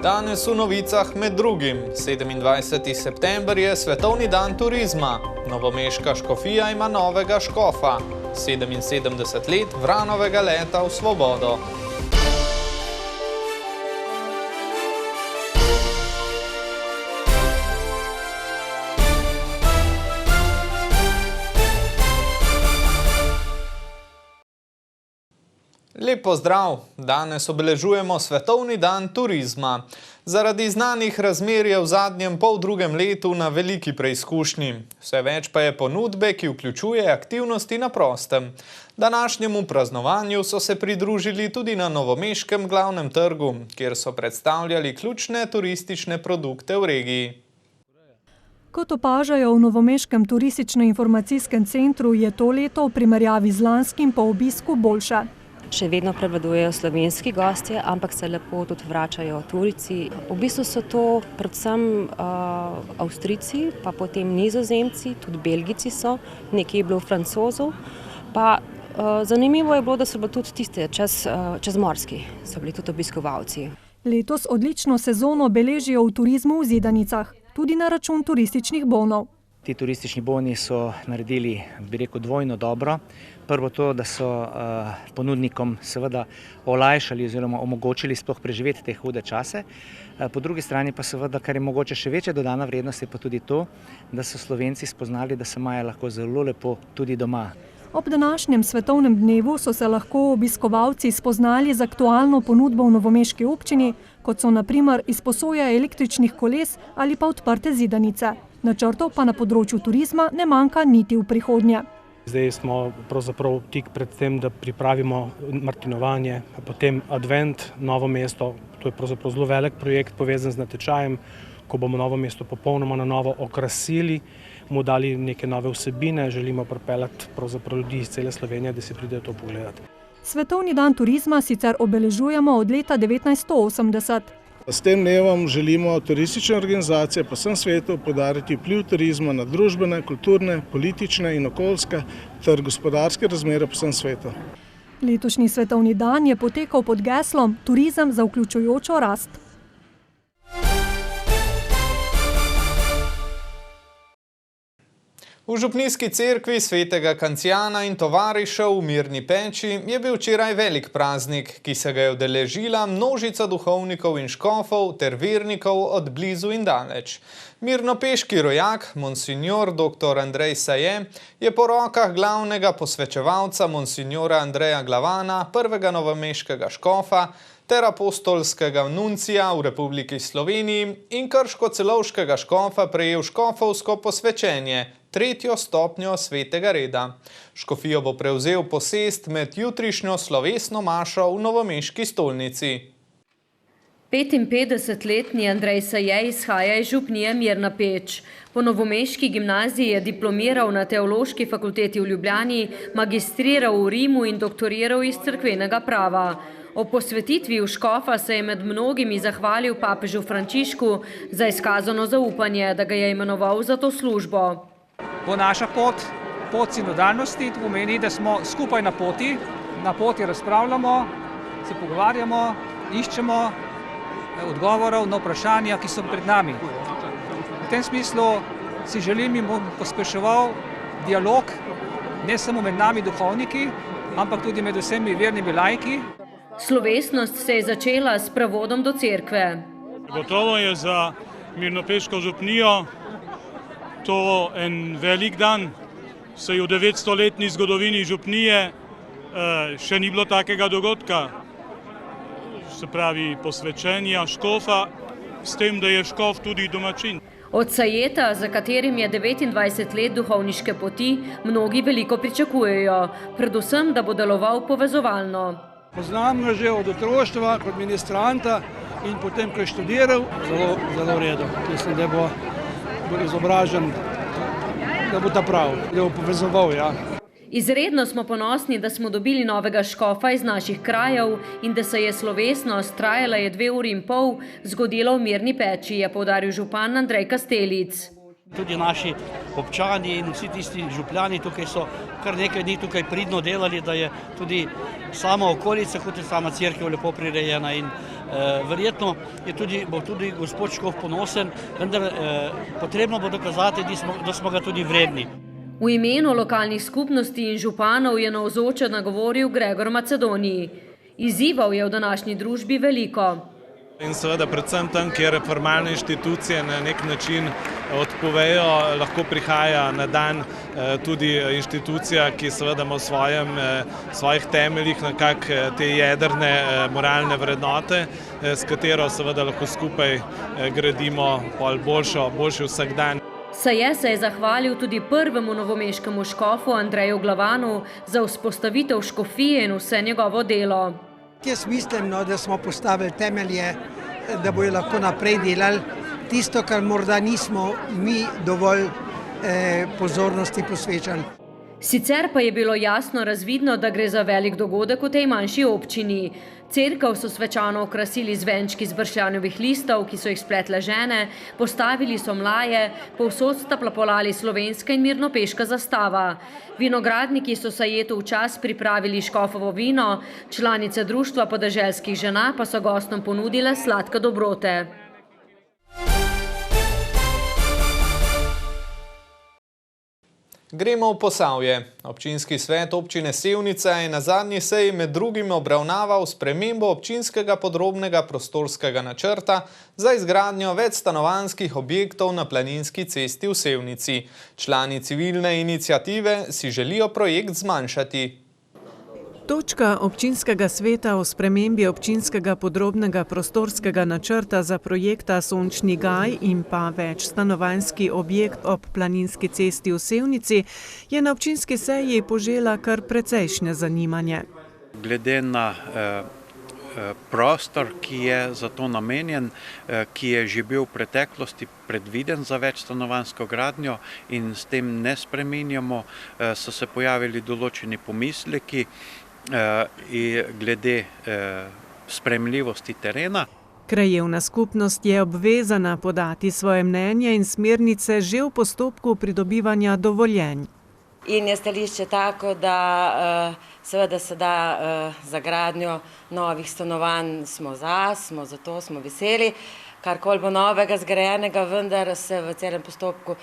Danes v novicah med drugim. 27. september je Svetovni dan turizma. Novomeška škofija ima novega škofa. 77 let Vranovega leta v svobodo. Lep pozdrav! Danes obeležujemo Svetovni dan turizma. Zaradi znanih razmer je v zadnjem poldrugem letu na veliki preizkušnji. Vse več pa je ponudbe, ki vključuje aktivnosti na prostem. Današnjemu praznovanju so se pridružili tudi na novomeškem glavnem trgu, kjer so predstavljali ključne turistične produkte v regiji. Kot opažajo v novomeškem turistično-informacijskem centru, je to leto v primerjavi z lanskim po obisku boljše. Še vedno prevladujejo slovenski gostje, ampak se lepo tudi vračajo tujci. V bistvu so to predvsem Avstrijci, pa potem Nizozemci, tudi Belgijci so, nekaj je bilo Francozov. Pa zanimivo je bilo, da so bili tudi tiste čezmorski, so bili tudi obiskovalci. Letos odlično sezono beležijo v turizmu v Zidanicah, tudi na račun turističnih bonov. Ti turistični boni so naredili, bi rekel, dvojno dobro. Prvo to, da so ponudnikom seveda olajšali oziroma omogočili sploh preživeti te hude čase. Po drugi strani pa seveda, kar je mogoče še večja dodana vrednost, je pa tudi to, da so Slovenci spoznali, da se imajo lahko zelo lepo tudi doma. Ob današnjem svetovnem dnevu so se lahko obiskovalci spoznali z aktualno ponudbo v novomeški občini, kot so na primer izposoja električnih koles ali pa odprte zidanice. Načrtov pa na področju turizma ne manjka niti v prihodnje. Zdaj smo pravzaprav tik pred tem, da pripravimo martinovanje, potem advent, Novo mesto. To je pravzaprav zelo velik projekt povezan z natečajem, ko bomo Novo mesto popolnoma na novo okrasili, mu dali neke nove vsebine, želimo pripeljati pravzaprav ljudi iz cele Slovenije, da si pridejo to pogledati. Svetovni dan turizma sicer obeležujemo od leta 1980. S tem dnevom želimo turistične organizacije po vsem svetu poudariti vpliv turizma na družbene, kulturne, politične in okoljske ter gospodarske razmere po vsem svetu. Letošnji svetovni dan je potekal pod geslom Turizem za vključujočo rast. V župnijski cerkvi svetega Kancijana in tovarišev v Mirni peči je bil včeraj velik praznik, ki se ga je udeležila množica duhovnikov in škofov ter vernikov od blizu in daleč. Mirnopeški rojak, monsignor dr. Andrej Saje, je po rokah glavnega posvečevalca monsignora Andreja Glavana, prvega novomeškega škofa, ter apostolskega nuncija v Republiki Sloveniji in krško-celovškega škofa prejel škofovsko posvečenje, 3. stopnjo svetega reda. Škofijo bo prevzel posest med jutrišnjo slovesno mašo v novomeški stolnici. 55-letni Andrej Saje izhaja iz župnije Mirna Peč. Po novomeški gimnaziji je diplomiral na Teološki fakulteti v Ljubljani, magistriral v Rimu in doktoriral iz cerkvenega prava. O posvetitvi v škofa se je med mnogimi zahvalil papežu Frančišku za izkazano zaupanje, da ga je imenoval za to službo. Bo naša pot sinodalnosti, to pomeni, da smo skupaj na poti razpravljamo, se pogovarjamo, iščemo odgovorov na vprašanja, ki so pred nami. V tem smislu si želim in bom pospeševal dialog ne samo med nami duhovniki, ampak tudi med vsemi vernimi laiki. Slovesnost se je začela s sprevodom do cerkve. Gotovo je za mirnopeško župnijo to en velik dan, saj v 900-letni zgodovini župnije še ni bilo takega dogodka, se pravi posvečenja škofa, s tem, da je škof tudi domačin. Od Sajeta, za katerim je 29 let duhovniške poti, mnogi veliko pričakujejo, predvsem, da bo deloval povezovalno. Poznam ga že od otroštva kot ministranta in potem, ko je študiral, zelo redo. Mislim, da bo izobražen, da bo ta prav, da bo povezoval, ja. Izredno smo ponosni, da smo dobili novega škofa iz naših krajev in da se je slovesnost, trajala je 2 uri in pol, zgodila v Mirni peči, je poudaril župan Andrej Kastelic. Tudi naši občani in vsi tisti župljani tukaj so kar nekaj dni tukaj pridno delali, da je tudi sama okolica, kot je sama cerkev, lepo prirejena in verjetno bo tudi gospod Škof ponosen, vendar potrebno bo dokazati, da smo ga tudi vredni. V imenu lokalnih skupnosti in županov je navzoče nagovoril Gregor Macedoniji. Izzivov je v današnji družbi veliko. In seveda predvsem tam, kjer formalne inštitucije na nek način odpovejo, lahko prihaja na dan tudi inštitucija, ki seveda ima v svojih temeljih nekako te jedrne moralne vrednote, s katero seveda lahko skupaj gradimo boljši vsakdan. Saje se je zahvalil tudi prvemu novomeškemu škofu Andreju Glavanu za vzpostavitev škofije in vse njegovo delo. Jaz mislim, da smo postavili temelje, da bojo lahko naprej delali tisto, kar morda nismo mi dovolj pozornosti posvečali. Sicer pa je bilo jasno razvidno, da gre za velik dogodek v tej manjši občini. Cerkev so svečano okrasili z venčki z bršljanovih listov, ki so jih spletle žene, postavili so mlaje, povsod sta plapolali slovenska in mirnopeška zastava. Vinogradniki so Sajetu v čas pripravili škofovo vino, članice društva podeželskih žena pa so gostom ponudile sladke dobrote. Gremo v Posavje. Občinski svet občine Sevnica je na zadnji seji med drugim obravnaval spremembo občinskega podrobnega prostorskega načrta za izgradnjo večstanovanjskih objektov na Planinski cesti v Sevnici. Člani civilne iniciative si želijo projekt zmanjšati. Točka občinskega sveta o spremembi občinskega podrobnega prostorskega načrta za projekta Sončni gaj in pa večstanovanjski objekt ob Planinski cesti v Sevnici je na občinski seji požela kar precejšnje zanimanje. Glede na prostor, ki je za to namenjen, ki je že bil v preteklosti predviden za večstanovanjsko gradnjo in s tem ne spreminjamo, so se pojavili določeni pomisleki glede sprejemljivosti terena. Krajevna skupnost je obvezana podati svoje mnenje in smernice že v postopku pridobivanja dovoljenj. In je stališče tako, da seveda se da za gradnjo novih stanovanj smo za to, smo veseli. Karkoli bo novega zgrajenega, vendar se v celem postopku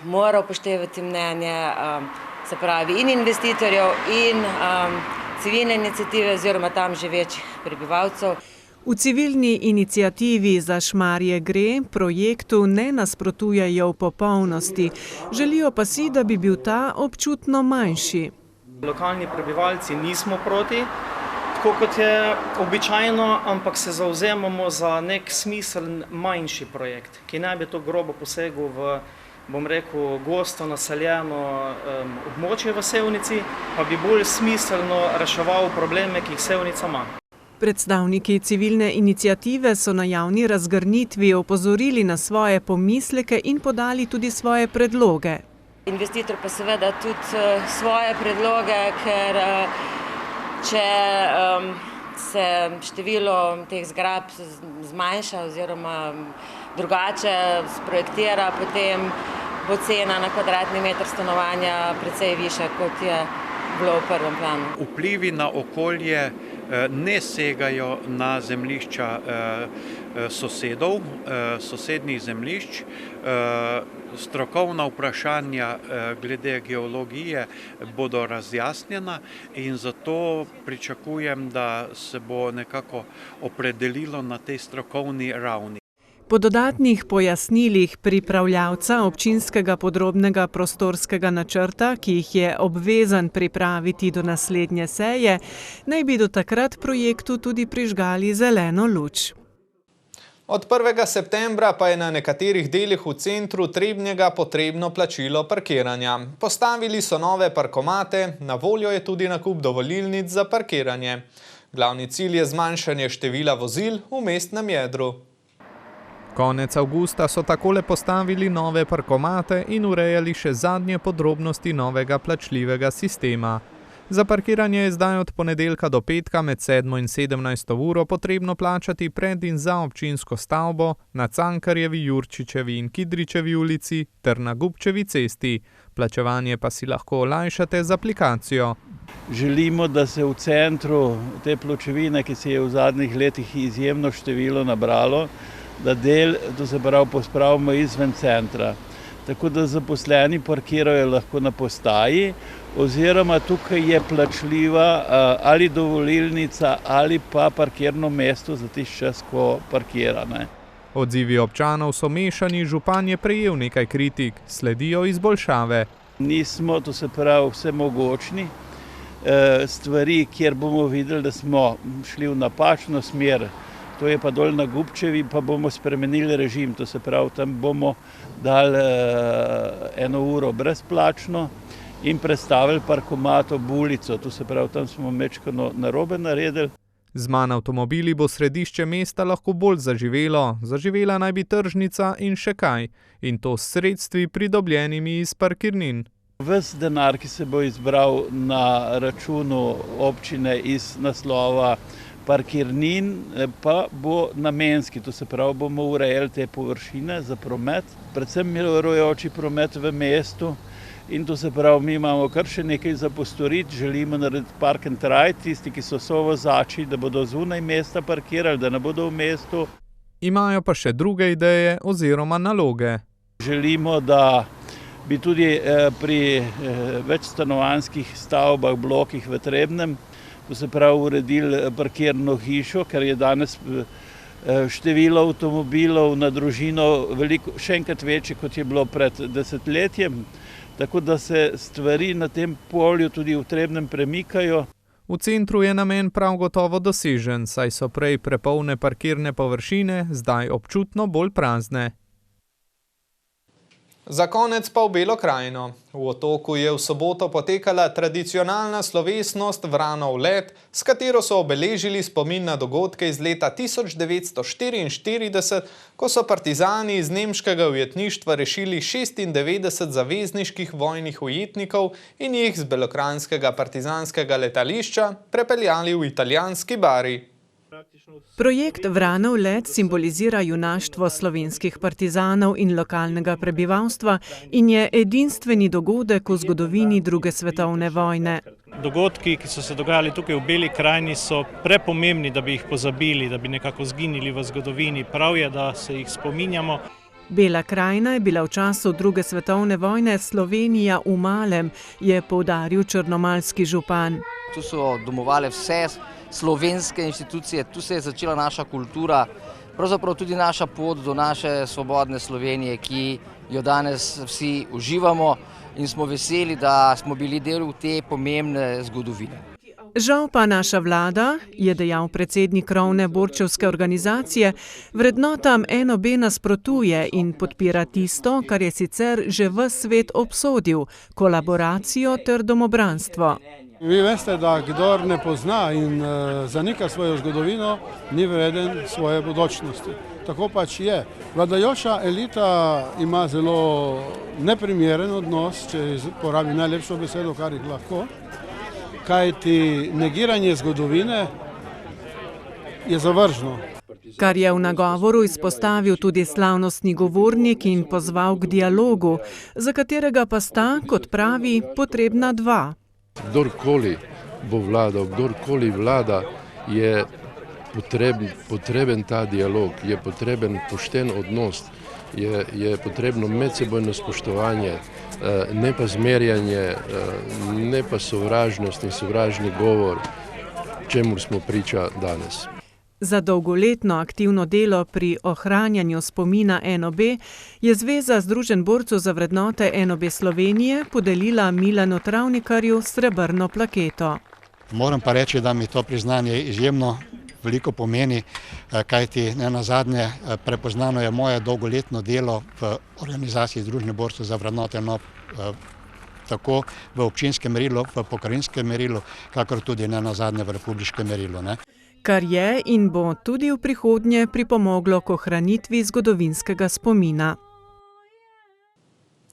mora upoštevati mnenje, se pravi in investitorjev in civilne iniciative oziroma tam živečih prebivalcev. V civilni iniciativi Za Šmarje gre projektu ne nasprotujejo v popolnosti, želijo pa si, da bi bil ta občutno manjši. Lokalni prebivalci nismo proti, tako kot je običajno, ampak se zavzemamo za nek smiseln manjši projekt, ki ne bi to grobo posegel v, bom rekel, gosto naseljeno območje v Sevnici, pa bi bolj smiselno reševal probleme, ki jih Sevnica ima. Predstavniki civilne iniciative so na javni razgrnitvi opozorili na svoje pomisleke in podali tudi svoje predloge. Investitor pa seveda tudi svoje predloge, ker če se število teh zgradb zmanjša oziroma drugače sprojektira, potem bo cena na kvadratni meter stanovanja precej višja, kot je bilo v prvem planu. Vplivi na okolje ne segajo na zemljišča sosednjih zemljišč. Strokovna vprašanja glede geologije bodo razjasnjena in zato pričakujem, da se bo nekako opredelilo na tej strokovni ravni. Po dodatnih pojasnilih pripravljavca občinskega podrobnega prostorskega načrta, ki jih je obvezan pripraviti do naslednje seje, naj bi do takrat projektu tudi prižgali zeleno luč. Od 1. septembra pa je na nekaterih delih v centru Trebnjega potrebno plačilo parkiranja. Postavili so nove parkomate, na voljo je tudi nakup dovolilnic za parkiranje. Glavni cilj je zmanjšanje števila vozil v mestnem jedru. Konec avgusta so takole postavili nove parkomate in urejali še zadnje podrobnosti novega plačljivega sistema. Za parkiranje je zdaj od ponedeljka do petka med 7 in 17 uro potrebno plačati pred in za občinsko stavbo na Cankarjevi, Jurčičevi in Kidričevi ulici ter na Gubčevi cesti. Plačevanje pa si lahko olajšate z aplikacijo. Želimo, da se v centru te pločevine, ki se je v zadnjih letih izjemno število nabralo, da del, to se pravi, pospravimo izven centra. Tako da zaposleni parkirajo lahko na postaji, oziroma tukaj je plačljiva ali dovolilnica ali pa parkirno mesto za tisti čas, ko parkira. Odzivi občanov so mešani, župan je prejel nekaj kritik, sledijo izboljšave. Nismo, to se pravi, vsemogočni. Stvari, kjer bomo videli, da smo šli v napačno smer, to je pa dol na Gubčevi, pa bomo spremenili režim, to se pravi, tam bomo dali 1 uro brezplačno in prestavili parkomat ob ulico, to se pravi, tam smo mečkano narobe naredili. Z manj avtomobili bo središče mesta lahko bolj zaživelo, zaživela naj bi tržnica in še kaj, in to s sredstvi pridobljenimi iz parkirnin. Ves denar, ki se bo izbral na računu občine iz naslova parkirnin, pa bo namenski, to se pravi, bomo urejali te površine za promet, predvsem mirujoči promet v mestu. In to se pravi, mi imamo kar še nekaj za postoriti, želimo narediti park and ride, tisti, ki so sovozači, da bodo zunaj mesta parkirali, da ne bodo v mestu. Imajo pa še druge ideje oziroma naloge. Želimo, da bi tudi pri večstanovanjskih stavbah, blokih v Trebnjem, to se pravi, uredili parkirno hišo, ker je danes število avtomobilov na družino še enkrat večje, kot je bilo pred desetletjem. Tako da se stvari na tem polju tudi v Trebnjem premikajo. V centru je namen prav gotovo dosežen, saj so prej prepolne parkirne površine, zdaj občutno bolj prazne. Za konec pa v Belo krajino. V Otoku je v soboto potekala tradicionalna slovesnost Vranov let, s katero so obeležili spomin na dogodke iz leta 1944, ko so partizani iz nemškega ujetništva rešili 96 zavezniških vojnih ujetnikov in jih z belokranjskega partizanskega letališča prepeljali v italijanski Bari. Projekt Vranov let simbolizira junaštvo slovenskih partizanov in lokalnega prebivalstva in je edinstveni dogodek v zgodovini druge svetovne vojne. Dogodki, ki so se dogajali tukaj v Beli krajini, so prepomembni, da bi jih pozabili, da bi nekako zginili v zgodovini. Prav je, da se jih spominjamo. Bela krajina je bila v času druge svetovne vojne Slovenija v malem, je poudaril črnomaljski župan. Tu so domovale vse slovenske inštitucije, tu se je začela naša kultura, pravzaprav tudi naša pot do naše svobodne Slovenije, ki jo danes vsi uživamo in smo veseli, da smo bili del te pomembne zgodovine. Žal pa naša vlada, je dejal predsednik krovne borčevske organizacije, vrednotam NOB nasprotuje in podpira tisto, kar je sicer že ves svet obsodil, kolaboracijo ter domobranstvo. Vi veste, da kdor ne pozna in zanika svojo zgodovino, ni vreden svoje bodočnosti. Tako pač je. Vladajoča elita ima zelo neprimeren odnos, če porabi najlepšo besedo, kar jih lahko, kajti negiranje zgodovine je zavržno. Kar je v nagovoru izpostavil tudi slavnostni govornik in pozval k dialogu, za katerega pa sta, kot pravi, potrebna dva. Kdorkoli bo vladal, kdorkoli vlada, je potreben ta dialog, je potreben pošten odnos, je potrebno medsebojno spoštovanje, ne pa zmerjanje, ne pa sovražnost in sovražni govor, čemur smo priča danes. Za dolgoletno aktivno delo pri ohranjanju spomina NOB je Zveza Združenj borcev za vrednote NOB Slovenije podelila Milanu Travnikarju srebrno plaketo. Moram pa reči, da mi to priznanje izjemno veliko pomeni, kajti nenazadnje prepoznano je moje dolgoletno delo v organizaciji Združenj borcev za vrednote NOB, tako v občinskem merilu, v pokrajinskem merilu, kakor tudi nenazadnje v republiškem merilu. Kar je in bo tudi v prihodnje pripomoglo k ohranitvi zgodovinskega spomina.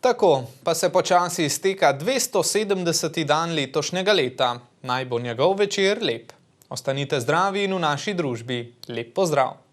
Tako pa se počasi izteka 270. dan letošnjega leta. Naj bo njegov večer lep. Ostanite zdravi in v naši družbi. Lep pozdrav!